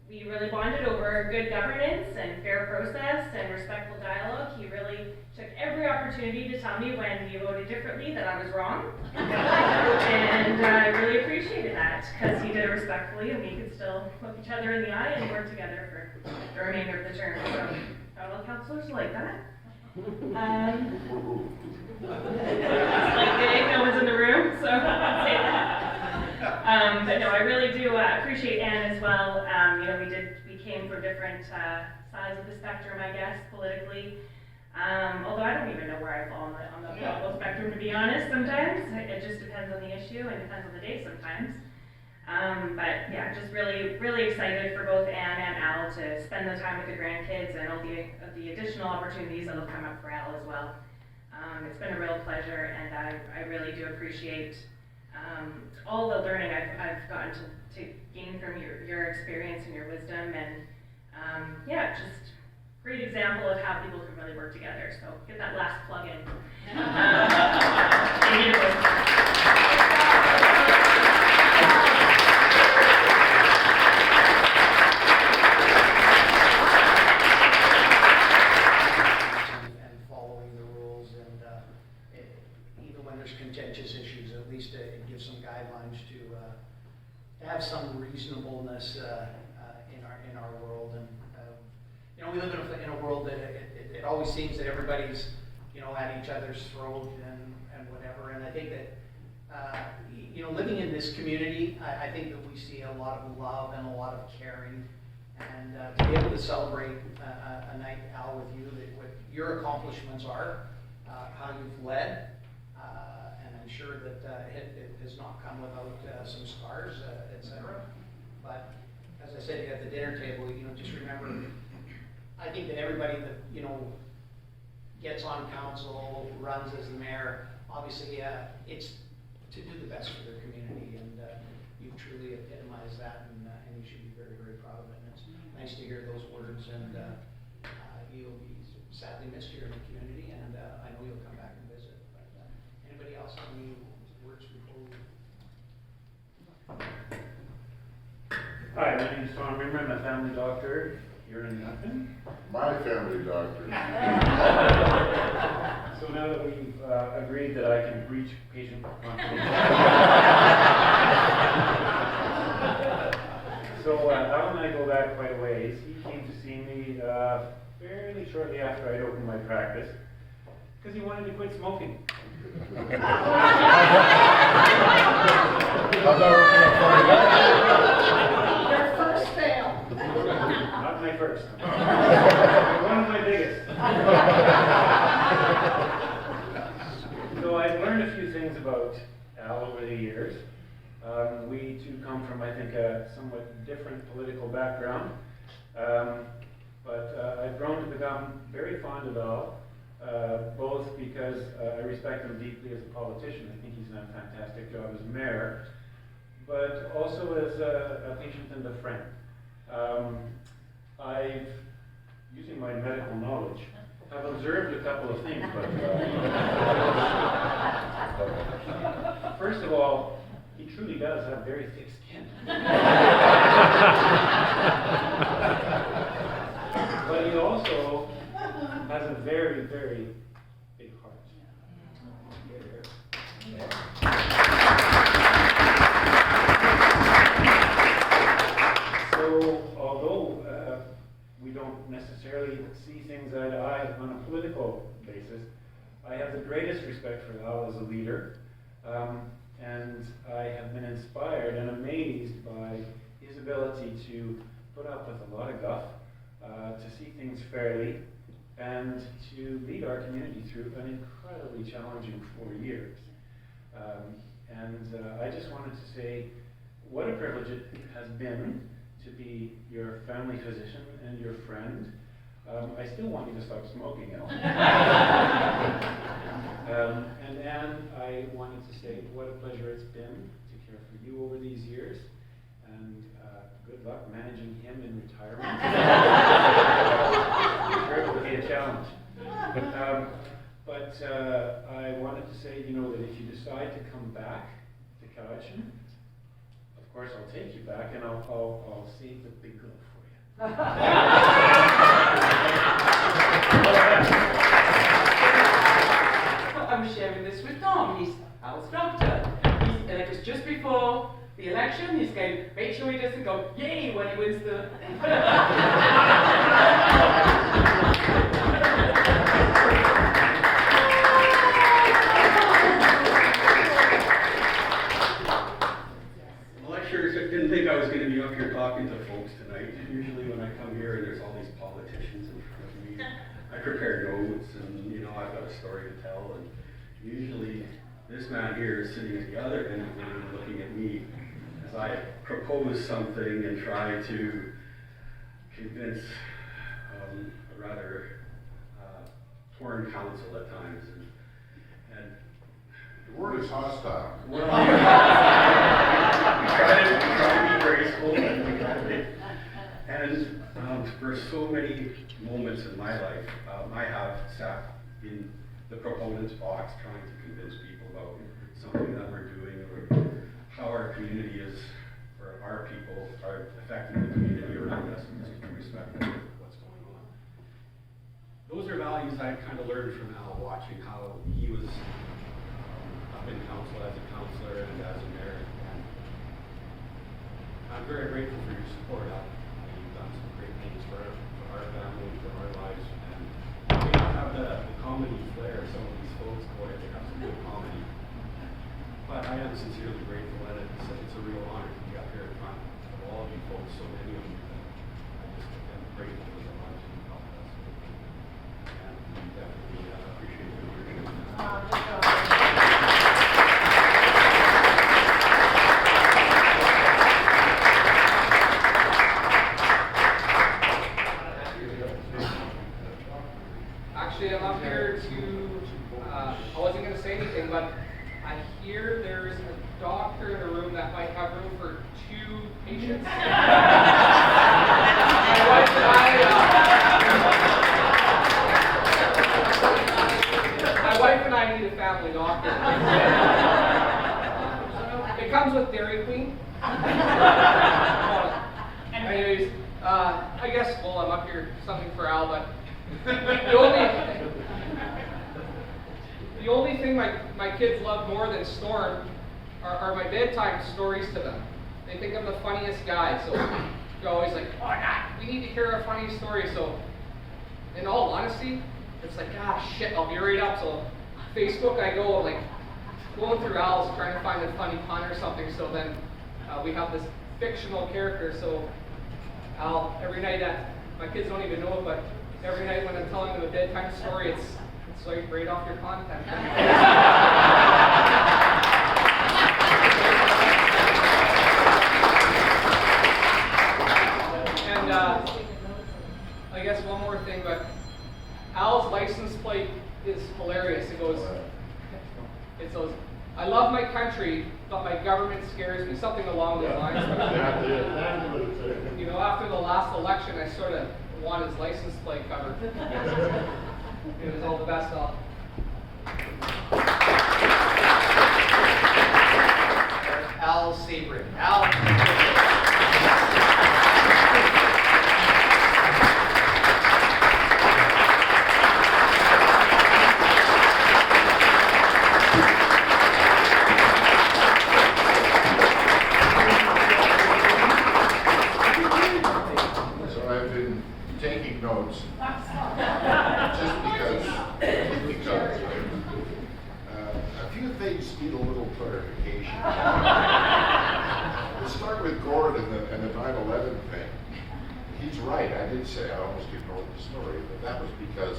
We really bonded over good governance and fair process and respectful dialogue. He really took every opportunity to tell me when he voted differently that I was wrong. And I really appreciated that because he did it respectfully and we could still look each other in the eye and work together for the remainder of the term. So, fellow councilors like that. Like today, no one's in the room, so I can't say that. But no, I really do appreciate Anne as well. You know, we came from different sides of the spectrum, I guess, politically. Although I don't even know where I fall on the political spectrum, to be honest. Sometimes it just depends on the issue and depends on the day sometimes. But yeah, just really, really excited for both Anne and Al to spend the time with the grandkids and all the additional opportunities that will come up for Al as well. It's been a real pleasure, and I really do appreciate all the learning I've gotten to gain from your experience and your wisdom, and yeah, just great example of how people can really work together. So get that last plug in. And following the rules, and even when there's contentious issues, at least it gives some guidelines to have some reasonableness in our world. And you know, we live in a world that it always seems that everybody's you know, at each other's throat and whatever. And I think that, you know, living in this community, I think that we see a lot of love and a lot of caring. And to be able to celebrate a night, Al, with you, that what your accomplishments are, how you've led, and I'm sure that it has not come without some scars, etc. But as I said at the dinner table, you know, just remember, I think that everybody that, you know, gets on council, runs as the mayor, obviously it's to do the best for their community, and you've truly epitomized that, and you should be very, very proud of it. And it's nice to hear those words, and you'll be sadly missed here in the community, and I know you'll come back and visit. But anybody else have any words before we? Hi, my name is Tom Rimmer. I'm a family doctor here in Duncan. My family doctor. So now that we've agreed that I can breach patient confidentiality. So Al and I go back quite a ways. He came to see me fairly shortly after I'd opened my practice because he wanted to quit smoking. Your first fail. Not my first. One of my biggest. So I've learned a few things about Al over the years. We two come from, I think, a somewhat different political background. But I've grown to become very fond of Al, both because I respect him deeply as a politician. I think he's done a fantastic job as mayor, but also as a patient and a friend. I've, using my medical knowledge, have observed a couple of things. But first of all, he truly does have very thick skin. But he also has a very, very big heart. So, although we don't necessarily see things eye to eye on a political basis, I have the greatest respect for Al as a leader, and I have been inspired and amazed by his ability to put up with a lot of guff, to see things fairly, and to lead our community through an incredibly challenging 4 years. I just wanted to say what a privilege it has been to be your family physician and your friend. I still want you to stop smoking, Al. And Anne, I wanted to say what a pleasure it's been to care for you over these years, and good luck managing him in retirement. I'm sure it will be a challenge. But I wanted to say, you know, that if you decide to come back to Cowichan, of course I'll take you back, and I'll save the big girl for you. I'm sharing this with Tom. He's Al's doctor. It was just before the election. He's going, make sure he doesn't go, yay, when he wins the... Didn't think I was going to be up here talking to folks tonight. Usually when I come here and there's all these politicians in front of me, I prepare notes and, you know, I've got a story to tell, and usually this man here is sitting at the other end of the room looking at me as I propose something and try to convince a rather torn council at times. And The word is hostile. well, we try to be graceful, and for so many moments in my life, I have sat in the proponent's box trying to convince people about something that we're doing, or how our community is, or our people are affecting the community around us, and just in respect of what's going on. Those are values I kind of learned from Al, watching how he was up in council as a councillor and as a mayor. And I'm very grateful for your support, Al. You've done some great things for our family, for our lives, and we don't have the comedy flair I'm sincerely grateful, and it's a real honor to be up here in front of all of you folks, so many of you that I just am grateful for the lunch and helped us. And we definitely appreciate your leadership. Actually, I'm up here to, I wasn't going to say anything, but I hear there's a doctor in the room that might have room for 2 patients. My wife and I need a family doctor. It comes with Dairy Queen. Anyways, I guess, well, I'm up here something for Al, but the only thing my kids love more than Storm are my bedtime stories to them. They think I'm the funniest guy, so they're always like, oh God, we need to hear a funny story. So in all honesty, it's like, shit, I'll be right up. So Facebook, I go like going through Al's trying to find a funny pun or something. So then we have this fictional character. So Al, every night my kids don't even know it, but every night when I'm telling them a bedtime story, it's like right off your content. And I guess one more thing, but Al's license plate is hilarious. It goes, I love my country, but my government scares me. Something along those lines. You know, after the last election, I sort of want his license plate covered. It was all the best, Al. Al Siebring. Al. So I've been taking notes, just because a few things need a little clarification. We'll start with Gord and the 9/11 thing. He's right, I did say I almost ignored the story, but that was because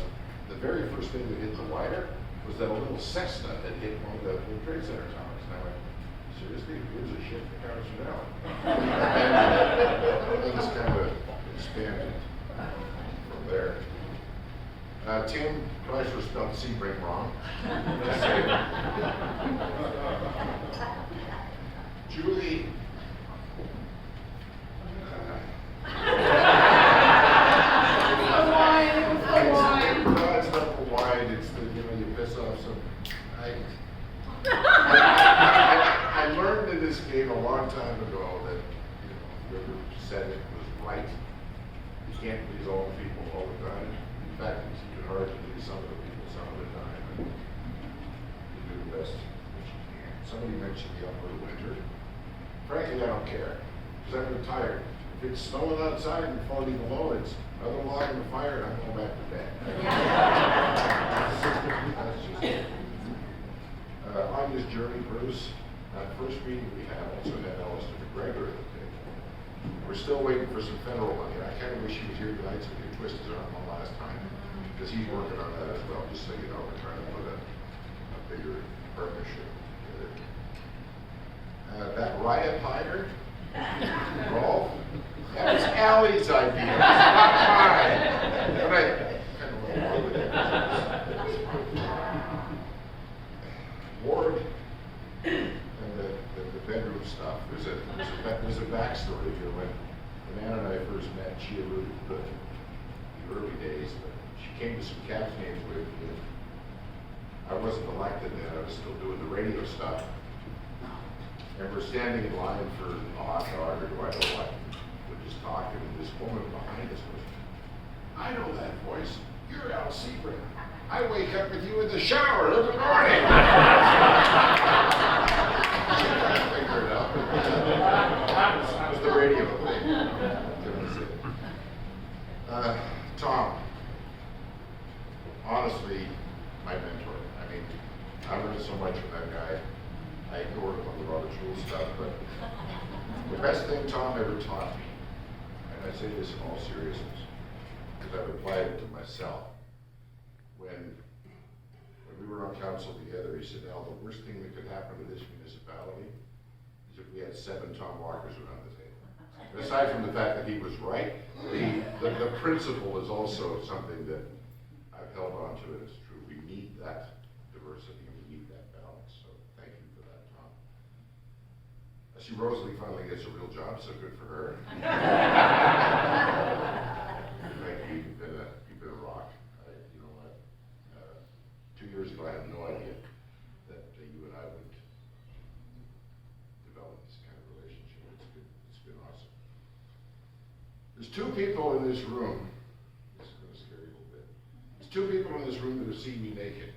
the very first thing that hit the wire was that a little Cessna had hit one of the World Trade Center towers. And I went, seriously, who's a shit for towers now? And it's kind of expanded from there. Tim Chrysler spelled Sebring wrong. Julie. No, it's not the wine, it's the, you piss off some. I learned in this game a long time ago that, whoever said it was right. You can't please all the people all the time. In fact, it's even hard to please some of the people some of the time. And you do the best that you can. Somebody mentioned the upper winter. Frankly, I don't care, because I'm retired. If it's snowing outside and 40 below, it's another log in the fire and I'm going back to bed. That's just it. On this journey, Bruce, that first meeting we had also had Alistair McGregor at the table. We're still waiting for some federal money. I kind of wish he was here tonight so we could twist his arm one last time, because he's working on that as well, just so you know. We're trying to put a bigger partnership together. That riot tiger, golf, that was Allie's idea. Not mine. And I kind of went along with it. Ward and the bedroom stuff. There's a backstory here. When Ann and I first met, she alluded to the early days, but she came to some Caps games with me. I wasn't elected then, I was still doing the radio stuff. And we're standing in line for a hot dog or do I know what. We're just talking and this woman behind us goes, I know that voice. You're Al Siebring. I wake up with you in the shower every morning. Figure it out. That was the radio thing. That was it. Tom, honestly, my mentor. I mean, I learned so much from that guy. I ignored him on the Robert's Rules stuff, but the best thing Tom ever taught me, and I say this in all seriousness, because I've applied it to myself. When we were on council together, he said, Al, the worst thing that could happen to this municipality is if we had 7 Tom Walkers around the table. And aside from the fact that he was right, the principle is also something that I've held on to, and it's true. We need that diversity, we need that balance, so thank you for that, Tom. I see Rosalie finally gets a real job, so good for her. Thank you, you've been a rock. You know what? 2 years ago, I had no idea that you and I would develop this kind of relationship. It's been awesome. There's 2 people in this room. This is going to scare you a little bit. There's 2 people in this room that have seen me naked.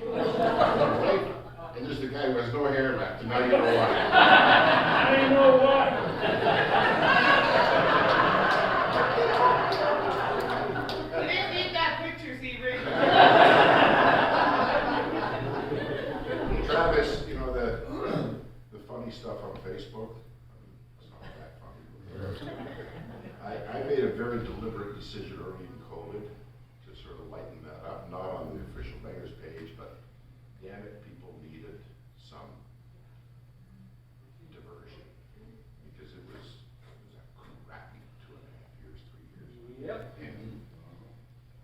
Right? And there's the guy who has no hair left, and now you know why. I know why. We didn't need that picture, Siebring. Travis, you know, the funny stuff on Facebook, it's not that funny. I made a very deliberate decision early in COVID to sort of lighten that up, not on the official mayor's page, but damn it, people needed some diversion, because it was a crappy 2.5 years, 3 years. Yep. And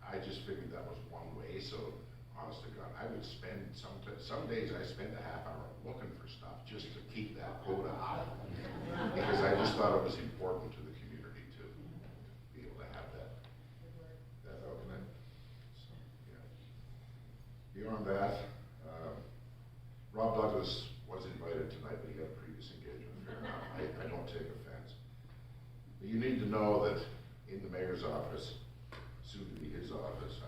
I just figured that was one way, so honest to God, I would spend some days I spent a half hour looking for stuff just to keep that quota out, because I just thought it was important to the community to be able to have that outlet. So, yeah. Beyond that, Rob Douglas was invited tonight, but he had a previous engagement. Fair enough. I don't take offense. But you need to know that in the mayor's office, soon to be his office,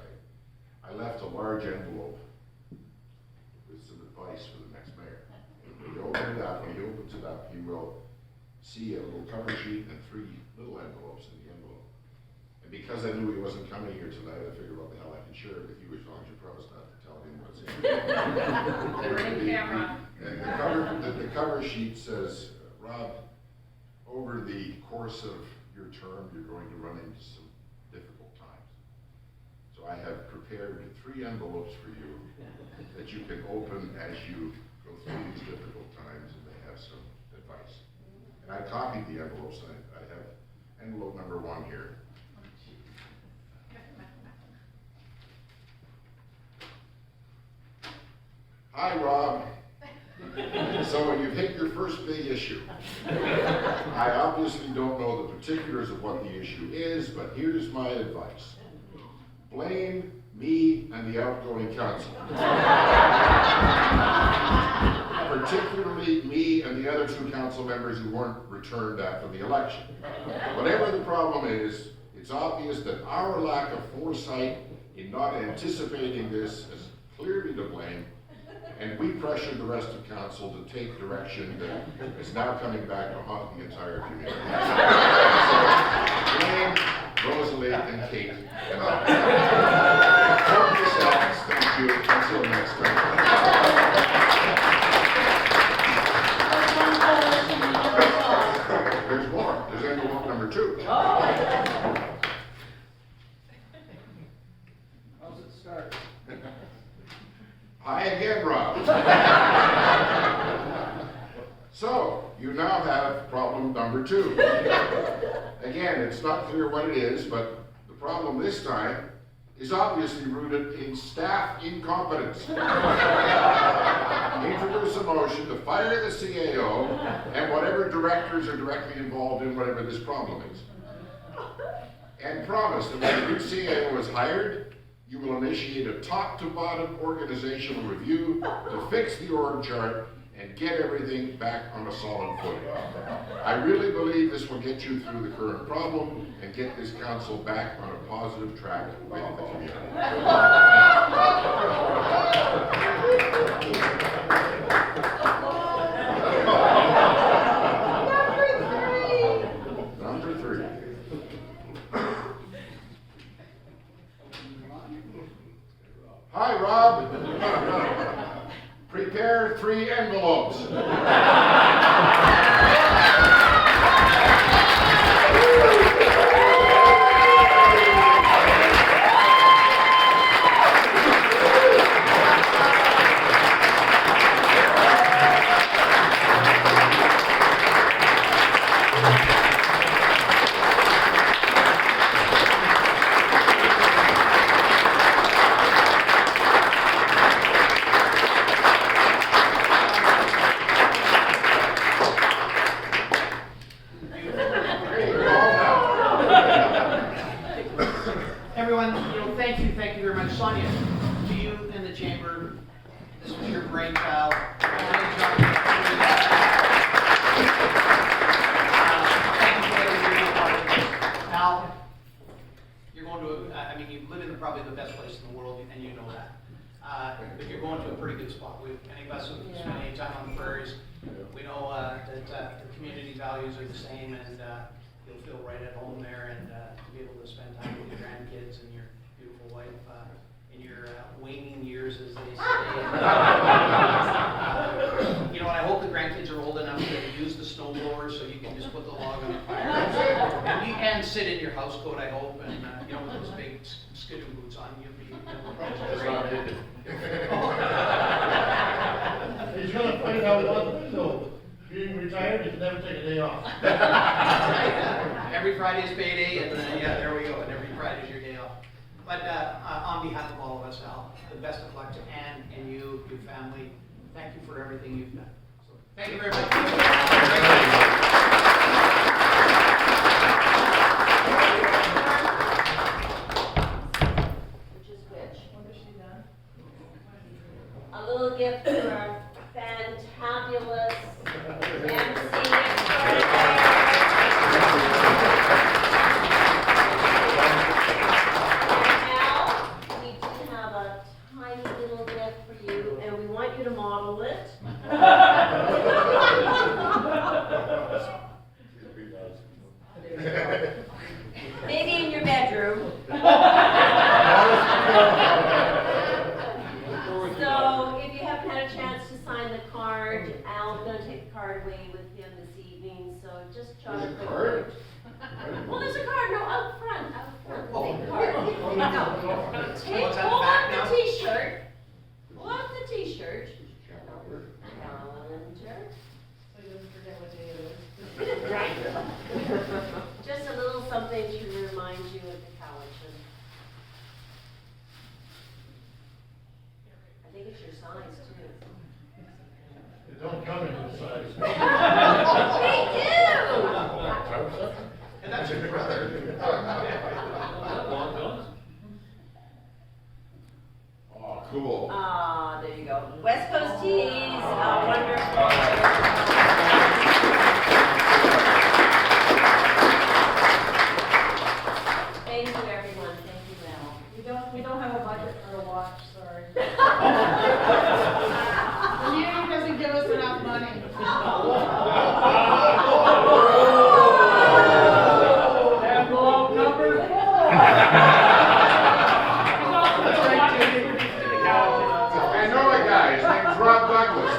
I left a large envelope with some advice for the next mayor. When you open it up, when he opens it up, you will see a little cover sheet and 3 little envelopes in the envelope. And because I knew he wasn't coming here tonight, I figured, what the hell, I can share it with you as long as you promise not to tell him what's in it. And the cover sheet says, Rob, over the course of your term, you're going to run into some difficult times. So I have prepared 3 envelopes for you that you can open as you go through these difficult times, and they have some advice. And I copied the envelopes. I have envelope number 1 here. Hi, Rob. So you've hit your first big issue. I obviously don't know the particulars of what the issue is, but here's my advice. Blame me and the outgoing council. Particularly me and the other 2 council members who weren't returned after the election. Whatever the problem is, it's obvious that our lack of foresight in not anticipating this is clearly to blame, and we pressured the rest of council to take direction that is now coming back to haunt the entire community. So, blame Rosalie and Kate and I. Help yourselves. Thank you. Until next time. There's more. There's envelope number 2. How's it start? Hi again, Rob. So, you now have problem number 2. Again, it's not clear what it is, but the problem this time is obviously rooted in staff incompetence. Introduce a motion to fire the CAO and whatever directors are directly involved in whatever this problem is. And promise that when the new CAO is hired, you will initiate a top-to-bottom organizational review to fix the org chart and get everything back on a solid footing. I really believe this will get you through the current problem and get this council back on a positive track with the community. Number 3. Hi, Rob. Prepare another 3 envelopes. Everyone, thank you very much. Sonia, to you in the chamber, this was your brainchild. Thank you for letting me be a part of this. Al, you're going to, you live in probably the best place in the world, and you know that. But you're going to a pretty good spot. Many of us who spend any time on the prairies, we know that the community values are the same, and you'll feel right at home there, and to be able to spend time with your grandkids and your beautiful wife in your waning years, as they say. I hope the grandkids are old enough to use the snowblower so you can just put the log on the fire. And sit in your house coat, I hope, and with those big skidoo boots on, you'll be. He's gonna find out one thing though. Being retired, you can never take a day off. Every Friday is payday, and there we go. And every Friday is your day off. But on behalf of all of us, Al, the best of luck to Ann and you, your family. Thank you for everything you've done. So, thank you very much. Which is which? What has she done? A little gift for our fantabulous MC extraordinaire. Al, we do have a tiny little gift for you, and we want you to model it. Maybe in your bedroom. So, if you haven't had a chance to sign the card, Al's going to take the card away with him this evening, so just jot a quick note. Well, there's a card, no, out front. Take the card. Pull up the t-shirt. Pull up the t-shirt. Calendar. So you don't forget what day it is. Right. Just a little something to remind you of the Cowichan. I think it's your size too. It don't come in this size. They do! And that's your brother. Oh, cool. Ah, there you go. West Coast Teas, wonderful. Thank you, everyone. Thank you, Mel. We don't have a budget for a watch, sorry. The union doesn't give us enough money. Envelope number 4. I know a guy, his name's Rob Douglas.